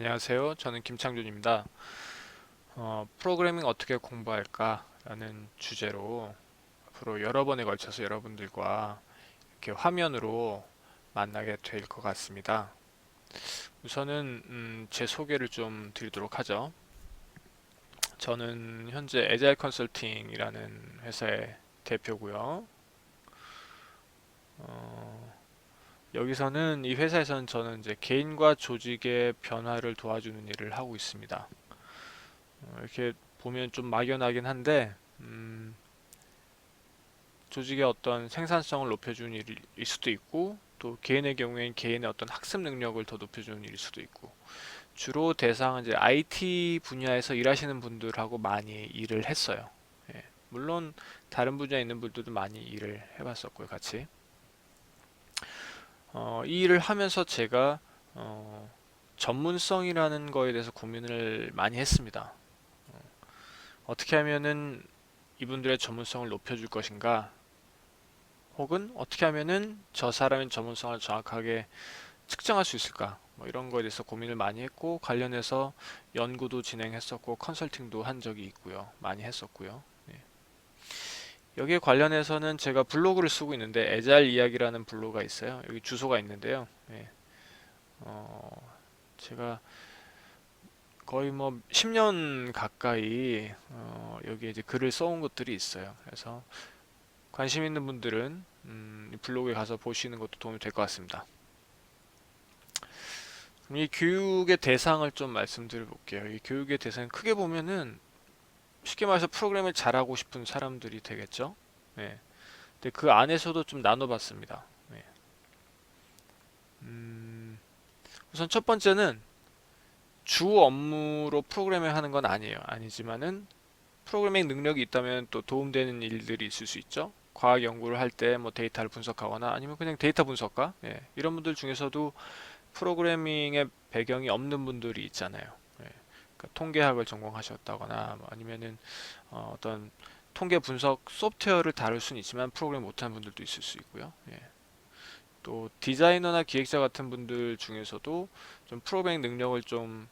안녕하세요. 저는 김창준입니다. 프로그래밍 어떻게 공부할까? 라는 주제로 앞으로 여러 번에 걸쳐서 여러분들과 이렇게 화면으로 만나게 될 것 같습니다. 우선은 제 소개를 좀 드리도록 하죠. 저는 현재 에자일 컨설팅이라는 회사의 대표고요. 어, 여기서는 이 회사에서는 저는 이제 개인과 조직의 변화를 도와주는 일을 하고 있습니다. 이렇게 보면 좀 막연하긴 한데 조직의 어떤 생산성을 높여주는 일일 수도 있고 또 개인의 경우엔 개인의 어떤 학습 능력을 더 높여주는 일일 수도 있고 주로 대상은 이제 IT 분야에서 일하시는 분들하고 많이 일을 했어요. 예. 물론 다른 분야에 있는 분들도 많이 일을 해봤었고요, 같이. 이 일을 하면서 제가 전문성이라는 거에 대해서 고민을 많이 했습니다. 어떻게 하면은 이분들의 전문성을 높여줄 것인가? 혹은 어떻게 하면은 저 사람의 전문성을 정확하게 측정할 수 있을까? 뭐 이런 거에 대해서 고민을 많이 했고 관련해서 연구도 진행했었고 컨설팅도 한 적이 있고요. 많이 했었고요. 네. 여기에 관련해서는 제가 블로그를 쓰고 있는데 에잘 이야기라는 블로그가 있어요. 여기 주소가 있는데요. 네. 제가 거의 뭐 10년 가까이 여기에 이제 글을 써온 것들이 있어요. 그래서 관심 있는 분들은 이 블로그에 가서 보시는 것도 도움이 될 것 같습니다. 이 교육의 대상을 좀 말씀드려 볼게요. 이 교육의 대상 크게 보면은 쉽게 말해서 프로그램을 잘하고 싶은 사람들이 되겠죠. 네. 근데 그 안에서도 좀 나눠봤습니다. 네. 음, 우선 첫 번째는 주 업무로 프로그래밍 하는 건 아니에요. 아니지만은 프로그래밍 능력이 있다면 또 도움되는 일들이 있을 수 있죠. 과학 연구를 할 때 뭐 데이터를 분석하거나 아니면 그냥 데이터 분석가 예, 이런 분들 중에서도 프로그래밍의 배경이 없는 분들이 있잖아요. 예, 그러니까 통계학을 전공하셨다거나 뭐 아니면은 떤 통계 분석 소프트웨어를 다룰 수는 있지만 프로그램 못하는 분들도 있을 수 있고요. 예. 또 디자이너나 기획자 같은 분들 중에서도 좀 프로그래밍 능력을 좀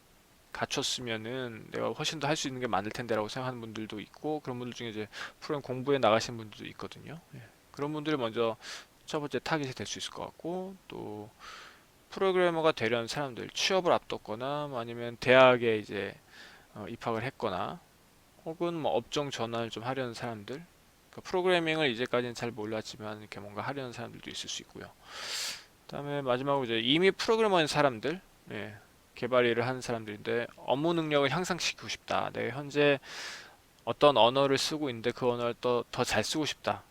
갖췄으면은 내가 훨씬 더 할 수 있는 게 많을 텐데라고 생각하는 분들도 있고 그런 분들 중에 이제 프로그램 공부에 나가신 분들도 있거든요. 예. 그런 분들이 먼저 첫 번째 타깃이 될 수 있을 것 같고 또 프로그래머가 되려는 사람들 취업을 앞뒀거나 뭐 아니면 대학에 이제 입학을 했거나 혹은 뭐 업종 전환을 좀 하려는 사람들 그러니까 프로그래밍을 이제까지는 잘 몰랐지만 이렇게 뭔가 하려는 사람들도 있을 수 있고요. 그다음에 마지막으로 이제 이미 프로그래머인 사람들 예, 개발 일을 하는 사람들인데 업무 능력을 향상시키고 싶다. 내가 현재 어떤 언어를 쓰고 있는데 그 언어를 더 잘 쓰고 싶다.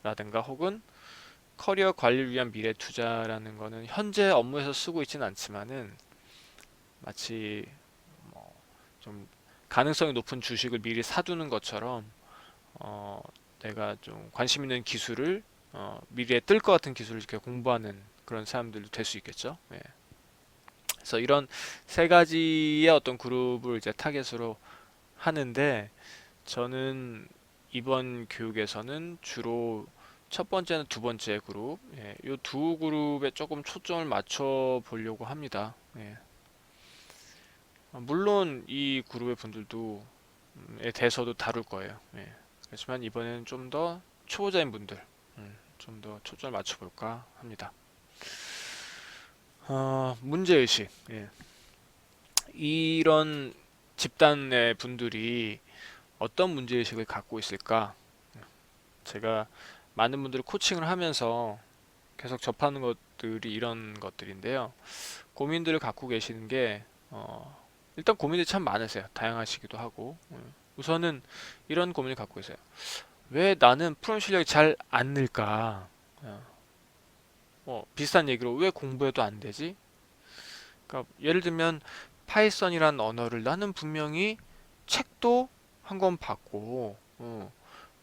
라든가 혹은 커리어 관리를 위한 미래 투자라는 거는 현재 업무에서 쓰고 있지는 않지만은 마치 뭐좀 가능성이 높은 주식을 미리 사두는 것처럼 어, 내가 좀 관심 있는 기술을 미래에 뜰 것 같은 기술을 이렇게 공부하는 그런 사람들도 될 수 있겠죠. 예. 그래서 이런 세 가지의 어떤 그룹을 이제 타겟으로 하는데 저는 이번 교육에서는 주로 첫 번째는 두 번째 그룹, 예, 이두 그룹에 조금 초점을 맞춰 보려고 합니다. 예. 물론 이 그룹의 분들도 에 대해서도 다룰 거예요. 예. 그렇지만 이번에는 좀 더 초보자인 분들, 좀 더 초점을 맞춰 볼까 합니다. 문제의식. 예. 이런 집단의 분들이 어떤 문제의식을 갖고 있을까? 제가 많은 분들을 코칭을 하면서 계속 접하는 것들이 이런 것들인데요. 고민들을 갖고 계시는 게, 일단 고민이 참 많으세요. 다양하시기도 하고. 우선은 이런 고민을 갖고 있어요. 왜 나는 프로그램 실력이 잘 안 늘까? 어, 비슷한 얘기로 왜 공부해도 안 되지? 그러니까 예를 들면 파이썬이라는 언어를 나는 분명히 책도 한 권 봤고,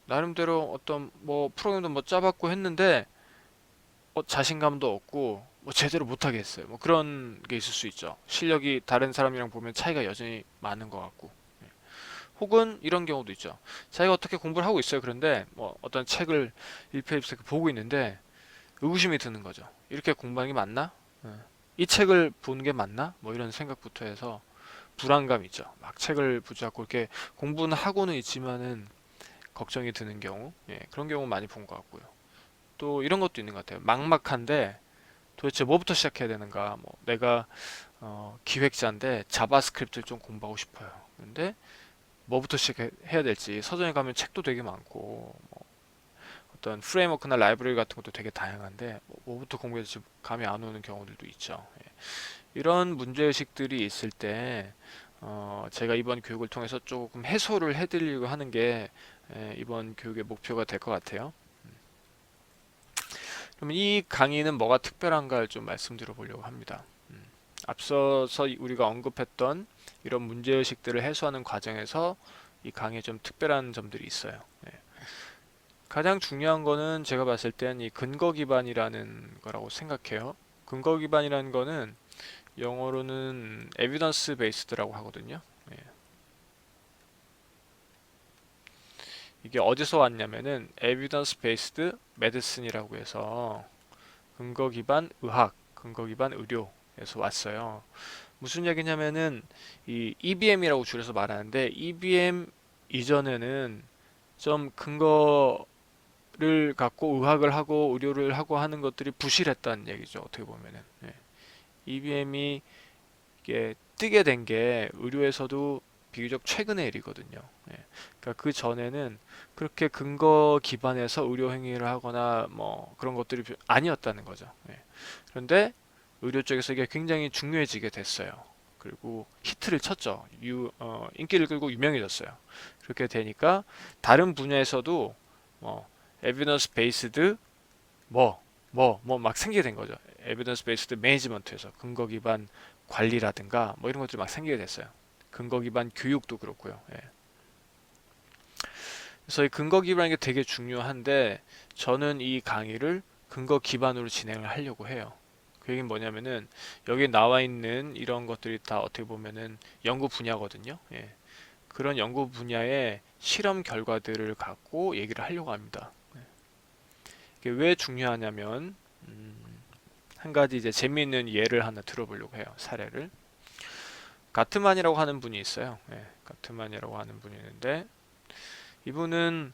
나름대로 어떤 뭐 프로그램도 뭐 짜봤고 했는데 자신감도 없고 뭐 제대로 못하겠어요. 뭐 그런 게 있을 수 있죠. 실력이 다른 사람이랑 보면 차이가 여전히 많은 것 같고. 예. 혹은 이런 경우도 있죠. 자기가 어떻게 공부를 하고 있어요. 그런데 뭐 어떤 책을 일편일필 보고 있는데 의구심이 드는 거죠. 이렇게 공부하는 게 맞나? 예. 이 책을 보는 게 맞나? 뭐 이런 생각부터 해서 불안감이 있죠. 막 책을 붙잡고 이렇게 공부는 하고는 있지만은 걱정이 드는 경우, 예, 그런 경우 많이 본 것 같고요. 또 이런 것도 있는 것 같아요. 막막한데 도대체 뭐부터 시작해야 되는가? 뭐 내가 기획자인데 자바스크립트를 좀 공부하고 싶어요. 근데 뭐부터 시작해야 될지 서점에 가면 책도 되게 많고 뭐 어떤 프레임워크나 라이브러리 같은 것도 되게 다양한데 뭐부터 공부해야 될지 감이 안 오는 경우들도 있죠. 예. 이런 문제의식들이 있을 때 제가 이번 교육을 통해서 조금 해소를 해드리려고 하는 게 이번 교육의 목표가 될 것 같아요. 그럼 이 강의는 뭐가 특별한가를 좀 말씀드려 보려고 합니다. 앞서서 우리가 언급했던 이런 문제의식들을 해소하는 과정에서 이 강의에 좀 특별한 점들이 있어요. 예. 가장 중요한 거는 제가 봤을 땐 이 근거 기반이라는 거라고 생각해요. 근거 기반이라는 거는 영어로는 evidence based라고 하거든요. 예. 이게 어디서 왔냐면은 evidence based medicine이라고 해서 근거 기반 의학, 근거 기반 의료에서 왔어요. 무슨 얘기냐면은 이 EBM이라고 줄여서 말하는데 EBM 이전에는 좀 근거를 갖고 의학을 하고 의료를 하고 하는 것들이 부실했다는 얘기죠. 어떻게 보면은 EBM이 이게 뜨게 된 게 의료에서도 비교적 최근의 일이거든요. 그러니까 그 전에는 그렇게 근거 기반해서 의료 행위를 하거나 뭐 그런 것들이 아니었다는 거죠. 그런데 의료 쪽에서 이게 굉장히 중요해지게 됐어요. 그리고 히트를 쳤죠. 인기를 끌고 유명해졌어요. 그렇게 되니까 다른 분야에서도 뭐 에비던스 베이스드 뭐 막 생기게 된 거죠. 에비던스 베이스드 매니지먼트에서 근거 기반 관리라든가 뭐 이런 것들이 막 생기게 됐어요. 근거 기반 교육도 그렇고요. 예. 그래서 이 근거 기반이 게 되게 중요한데 저는 이 강의를 근거 기반으로 진행을 하려고 해요. 그 얘기는 뭐냐면은 여기 나와 있는 이런 것들이 다 어떻게 보면은 연구 분야거든요. 예. 그런 연구 분야의 실험 결과들을 갖고 얘기를 하려고 합니다. 이게 왜 중요하냐면 한 가지 이제 재미있는 예를 하나 들어보려고 해요. 사례를. 가트만이라고 하는 분이 있어요. 가트만이라고 하는 분이 있는데 이분은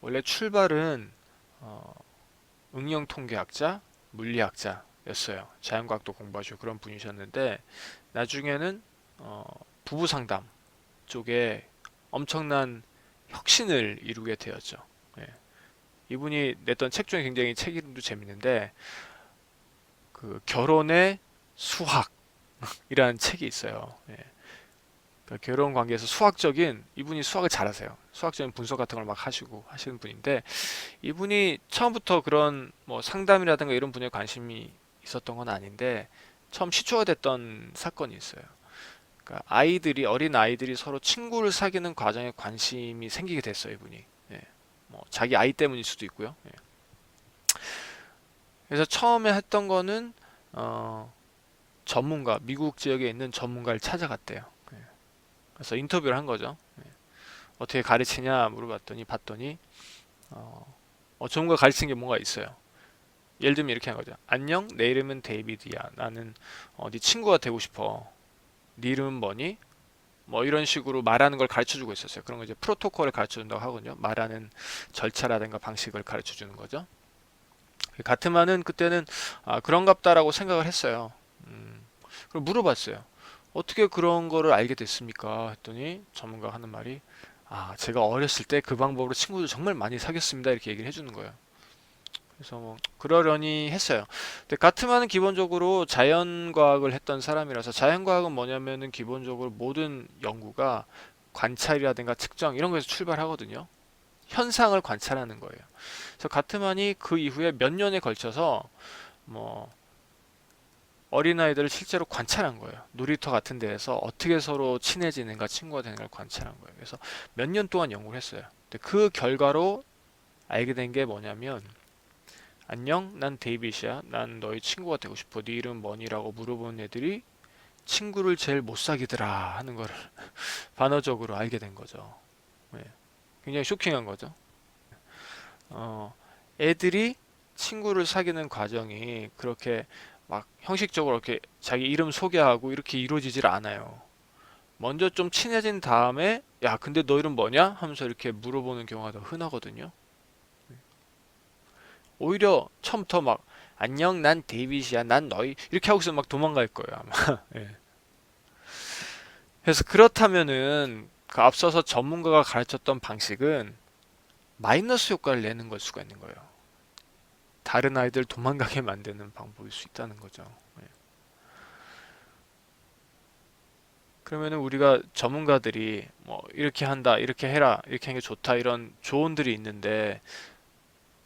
원래 출발은 어, 응용통계학자, 물리학자였어요. 자연과학도 공부하시고 그런 분이셨는데 나중에는 부부 상담 쪽에 엄청난 혁신을 이루게 되었죠. 예. 이분이 냈던 책 중에 굉장히 책 이름도 재밌는데 그 결혼의 수학이라는 책이 있어요. 예. 그러니까 결혼 관계에서 수학적인 이분이 수학을 잘하세요. 수학적인 분석 같은 걸 막 하시고 하시는 분인데 이분이 처음부터 그런 뭐 상담이라든가 이런 분야에 관심이 있었던 건 아닌데 처음 시초가 됐던 사건이 있어요. 그러니까 어린 아이들이 서로 친구를 사귀는 과정에 관심이 생기게 됐어요, 이분이. 예. 뭐 자기 아이 때문일 수도 있고요. 예. 그래서 처음에 했던 거는 어, 미국 지역에 있는 전문가를 찾아갔대요. 예. 그래서 인터뷰를 한 거죠. 예. 어떻게 가르치냐 물어봤더니 봤더니 전문가 가르치는 게 뭔가 있어요. 예를 들면 이렇게 한 거죠. 안녕, 내 이름은 데이비드야. 나는 네 친구가 되고 싶어. 네 이름은 뭐니? 뭐 이런 식으로 말하는 걸 가르쳐 주고 있었어요. 그런 거 이제 프로토콜을 가르쳐 준다고 하거든요. 말하는 절차라든가 방식을 가르쳐 주는 거죠. 가트만은 그때는 그런갑다라고 생각을 했어요. 그리고 물어봤어요. 어떻게 그런 거를 알게 됐습니까? 했더니 전문가가 하는 말이 제가 어렸을 때 그 방법으로 친구들 정말 많이 사귀었습니다. 이렇게 얘기를 해주는 거예요. 그래서 뭐 그러려니 했어요. 근데 가트만은 기본적으로 자연과학을 했던 사람이라서 자연과학은 뭐냐면은 기본적으로 모든 연구가 관찰이라든가 측정 이런 거에서 출발하거든요. 현상을 관찰하는 거예요. 그래서 가트만이 그 이후에 몇 년에 걸쳐서 뭐 어린아이들을 실제로 관찰한 거예요. 놀이터 같은 데에서 어떻게 서로 친해지는가 친구가 되는가를 관찰한 거예요. 그래서 몇 년 동안 연구를 했어요. 근데 그 결과로 알게 된 게 뭐냐면 안녕, 난 데이빗이야. 난 너희 친구가 되고 싶어. 네 이름 뭐니라고 물어본 애들이 친구를 제일 못 사귀더라 하는 거를 반어적으로 알게 된 거죠. 네. 굉장히 쇼킹한 거죠. 어, 애들이 친구를 사귀는 과정이 그렇게 막 형식적으로 이렇게 자기 이름 소개하고 이렇게 이루어지질 않아요. 먼저 좀 친해진 다음에 야, 근데 너 이름 뭐냐? 하면서 이렇게 물어보는 경우가 더 흔하거든요. 오히려 처음부터 막 안녕, 난 데이빗이야, 난 너희 이렇게 하고서 막 도망갈 거예요, 아마. 예. 그래서 그렇다면은 그 앞서서 전문가가 가르쳤던 방식은 마이너스 효과를 내는 걸 수가 있는 거예요. 다른 아이들 도망가게 만드는 방법일 수 있다는 거죠. 예. 그러면은 우리가 전문가들이 뭐 이렇게 한다, 이렇게 해라, 이렇게 하는 게 좋다 이런 조언들이 있는데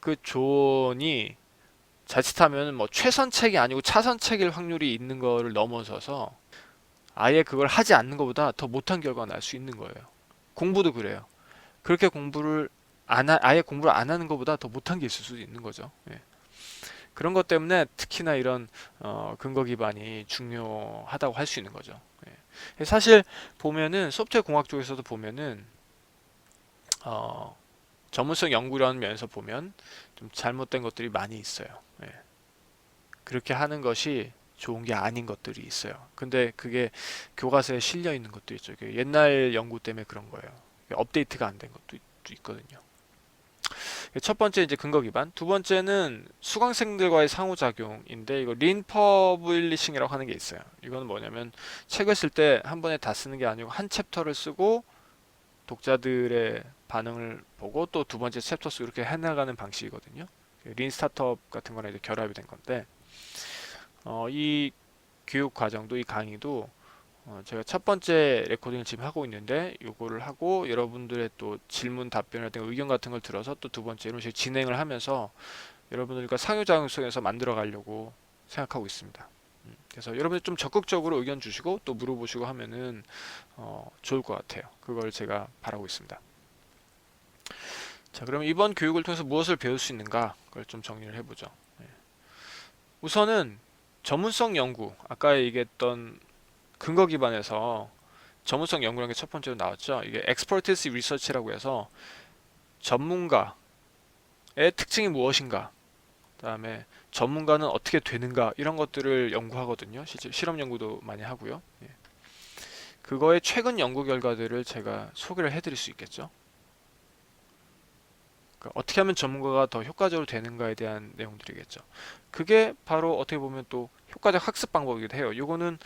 그 조언이 자칫하면 뭐 최선책이 아니고 차선책일 확률이 있는 거를 넘어서서 아예 그걸 하지 않는 것보다 더 못한 결과가 날 수 있는 거예요. 공부도 그래요. 그렇게 공부를 아예 공부를 안 하는 것보다 더 못한 게 있을 수도 있는 거죠. 예. 그런 것 때문에 특히나 이런 근거 기반이 중요하다고 할 수 있는 거죠. 예. 사실 보면은 소프트웨어 공학 쪽에서도 보면은 어, 전문성 연구라는 면에서 보면 좀 잘못된 것들이 많이 있어요. 예. 그렇게 하는 것이 좋은 게 아닌 것들이 있어요. 근데 그게 교과서에 실려 있는 것도 있죠. 옛날 연구 때문에 그런 거예요. 업데이트가 안 된 것도 있거든요. 첫 번째 이제 근거 기반, 두 번째는 수강생들과의 상호작용인데 이거 린 퍼블리싱이라고 하는 게 있어요. 이거는 뭐냐면 책을 쓸 때 한 번에 다 쓰는 게 아니고 한 챕터를 쓰고 독자들의 반응을 보고 또 두 번째 챕터 쓰고 이렇게 해나가는 방식이거든요. 린 스타트업 같은 거랑 이제 결합이 된 건데 이 교육 과정도 이 강의도 제가 첫 번째 레코딩을 지금 하고 있는데 요거를 하고 여러분들의 또 질문 답변이라든가 의견 같은 걸 들어서 또 두 번째 이런 식으로 진행을 하면서 여러분들과 상호작용 속에서 만들어 가려고 생각하고 있습니다. 그래서 여러분들 좀 적극적으로 의견 주시고 또 물어보시고 하면은 좋을 것 같아요. 그걸 제가 바라고 있습니다. 자, 그럼 이번 교육을 통해서 무엇을 배울 수 있는가? 그걸 좀 정리를 해보죠. 예. 우선은 전문성 연구, 아까 얘기했던 근거 기반에서 전문성 연구라는 게 첫 번째로 나왔죠. 이게 expertise research라고 해서 전문가의 특징이 무엇인가, 그다음에 전문가는 어떻게 되는가 이런 것들을 연구하거든요. 실제 실험 연구도 많이 하고요. 예. 그거의 최근 연구 결과들을 제가 소개를 해드릴 수 있겠죠. 그러니까 어떻게 하면 전문가가 더 효과적으로 되는가에 대한 내용들이겠죠. 그게 바로 어떻게 보면 또 효과적 학습 방법이기도 해요. 이거는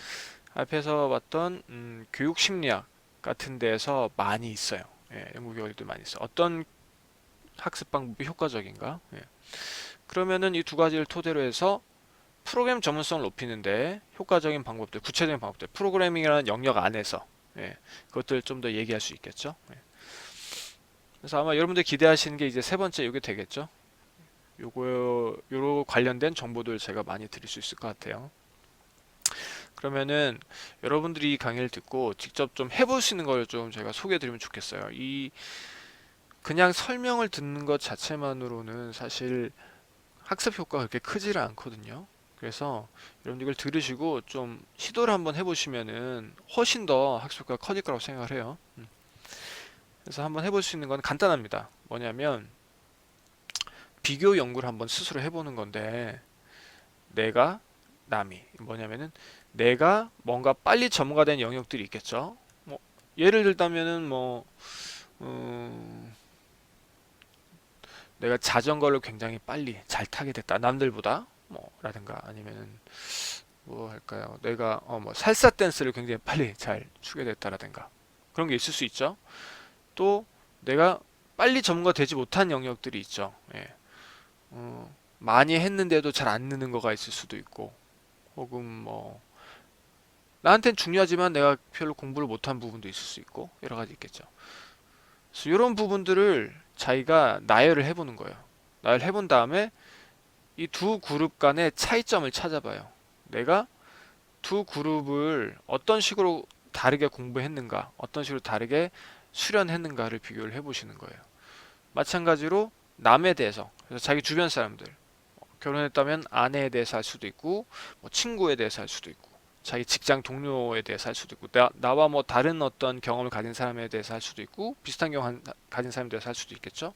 앞에서 봤던 교육 심리학 같은 데에서 많이 있어요. 예, 연구 결과도 많이 있어요. 어떤 학습 방법이 효과적인가? 예. 그러면은 이 두 가지를 토대로 해서 프로그램 전문성을 높이는데 효과적인 방법들, 구체적인 방법들, 프로그래밍이라는 영역 안에서 그것들 좀 더 얘기할 수 있겠죠. 그래서 아마 여러분들 기대하시는 게 이제 세 번째 이게 되겠죠. 요거 관련된 정보들 제가 많이 드릴 수 있을 것 같아요. 그러면은 여러분들이 이 강의를 듣고 직접 좀 해보시는 걸 좀 제가 소개해 드리면 좋겠어요. 이 그냥 설명을 듣는 것 자체만으로는 사실 학습 효과가 그렇게 크지를 않거든요. 그래서 여러분들 이걸 들으시고 좀 시도를 한번 해보시면은 훨씬 더 학습 효과가 커질 거라고 생각을 해요. 그래서 한번 해볼 수 있는 건 간단합니다. 뭐냐면 비교 연구를 한번 스스로 해보는 건데 내가 남이 뭐냐면은 내가 뭔가 빨리 전문가된 영역들이 있겠죠. 뭐 예를 들자면은 뭐 음, 내가 자전거를 굉장히 빨리 잘 타게 됐다 남들보다 뭐 라든가 아니면은 뭐 할까요? 내가 뭐 살사 댄스를 굉장히 빨리 잘 추게 됐다라든가 그런 게 있을 수 있죠. 또 내가 빨리 전문가 되지 못한 영역들이 있죠. 예. 많이 했는데도 잘 안 느는 거가 있을 수도 있고 혹은 뭐 나한텐 중요하지만 내가 별로 공부를 못한 부분도 있을 수 있고 여러 가지 있겠죠. 그래서 이런 부분들을 자기가 나열을 해보는 거예요. 나열을 해본 다음에 이 두 그룹 간의 차이점을 찾아봐요. 내가 두 그룹을 어떤 식으로 다르게 공부했는가, 어떤 식으로 다르게 수련했는가를 비교를 해보시는 거예요. 마찬가지로 남에 대해서, 그래서 자기 주변 사람들, 결혼했다면 아내에 대해서 할 수도 있고, 뭐 친구에 대해서 할 수도 있고, 자기 직장 동료에 대해서 할 수도 있고, 나와 뭐 다른 어떤 경험을 가진 사람에 대해서 할 수도 있고, 비슷한 경험 가진 사람에 대해서 할 수도 있겠죠.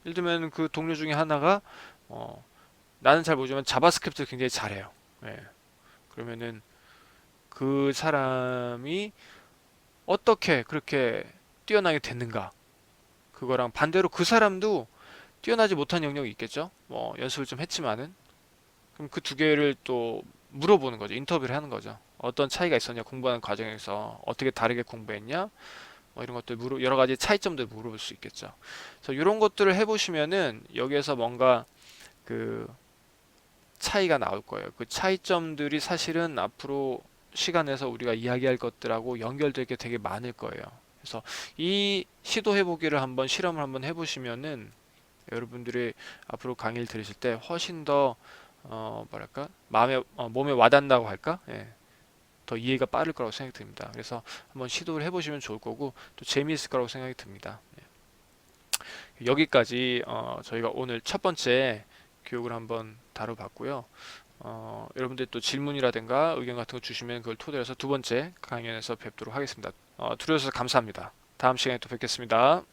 예를 들면 그 동료 중에 하나가, 나는 잘 모르지만 자바스크립트를 굉장히 잘해요. 예. 그러면은 그 사람이 어떻게 그렇게 뛰어나게 됐는가? 그거랑 반대로 그 사람도 뛰어나지 못한 영역이 있겠죠? 뭐 연습을 좀 했지만은 그럼 그 두 개를 또 물어보는 거죠. 인터뷰를 하는 거죠. 어떤 차이가 있었냐? 공부하는 과정에서 어떻게 다르게 공부했냐? 뭐 이런 것들 여러 가지 차이점들 물어볼 수 있겠죠. 그래서 이런 것들을 해보시면은 여기에서 뭔가 그 차이가 나올 거예요. 그 차이점들이 사실은 앞으로 시간에서 우리가 이야기할 것들하고 연결될 게 되게 많을 거예요. 그래서 이 시도해보기를 한번 실험을 한번 해보시면은 여러분들이 앞으로 강의를 들으실 때 훨씬 더 뭐랄까 몸에 와닿는다고 할까? 예, 더 이해가 빠를 거라고 생각이 듭니다. 그래서 한번 시도를 해보시면 좋을 거고 또 재미있을 거라고 생각이 듭니다. 여기까지 저희가 오늘 첫 번째 교육을 한번 다뤄봤고요. 여러분들 또 질문이라든가 의견 같은 거 주시면 그걸 토대로 해서 두 번째 강연에서 뵙도록 하겠습니다. 들어주셔서 감사합니다. 다음 시간에 또 뵙겠습니다.